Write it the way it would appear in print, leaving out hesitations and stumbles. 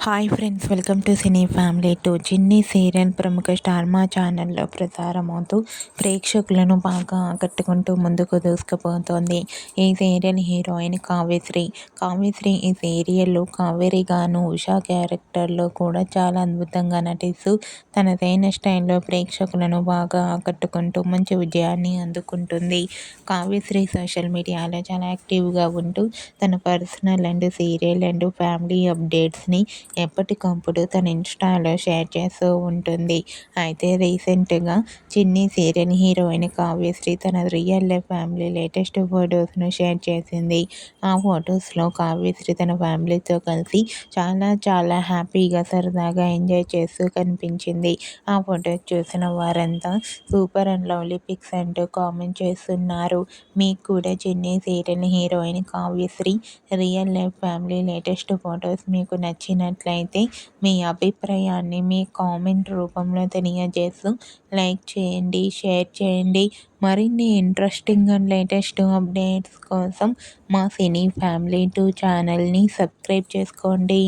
Hi friends, welcome to cine family two. చిన్ని serial ప్రముఖ star మా ఛానల్లో ప్రసారమవుతూ ప్రేక్షకులను బాగా ఆకట్టుకుంటూ ముందుకు దూసుకుపోతోంది. ఈ సీరియల్ హీరోయిన్ కావ్యశ్రీ. కావ్యశ్రీ ఈ సీరియల్లో కావేరిగాను, ఉషా క్యారెక్టర్లో కూడా చాలా అద్భుతంగా నటిస్తూ తనదైన స్టైల్లో ప్రేక్షకులను బాగా ఆకట్టుకుంటూ మంచి విజయాన్ని అందుకుంటుంది. కావ్యశ్రీ సోషల్ మీడియాలో చాలా యాక్టివ్గా ఉంటూ తన personal and serial and family అప్డేట్స్ని ఎప్పటికప్పుడు తన ఇన్స్టాలో షేర్ చేస్తూ ఉంటుంది. అయితే రీసెంట్గా చిన్ని సీరియల్ హీరోయిన్ కావ్యశ్రీ తన రియల్ లైఫ్ ఫ్యామిలీ లేటెస్ట్ ఫొటోస్ను షేర్ చేసింది. ఆ ఫొటోస్లో కావ్యశ్రీ తన ఫ్యామిలీతో కలిసి చాలా చాలా హ్యాపీగా సరదాగా ఎంజాయ్ చేస్తూ కనిపించింది. ఆ ఫొటోస్ చూసిన వారంతా సూపర్ అండ్ లవ్లీ పిక్స్ అంటూ కామెంట్ చేస్తున్నారు. మీకు కూడా చిన్ని serial heroine Kavyasri real life family latest photos మీకు నచ్చినట్లయితే మీ అభిప్రాయాన్ని మీ కామెంట్ రూపంలో తెలియజేస్తూ లైక్ చేయండి, షేర్ చేయండి. మరిన్ని ఇంట్రెస్టింగ్ అండ్ లేటెస్ట్ అప్డేట్స్ కోసం మా సినీ ఫ్యామిలీ 2 ఛానల్ని సబ్స్క్రైబ్ చేసుకోండి.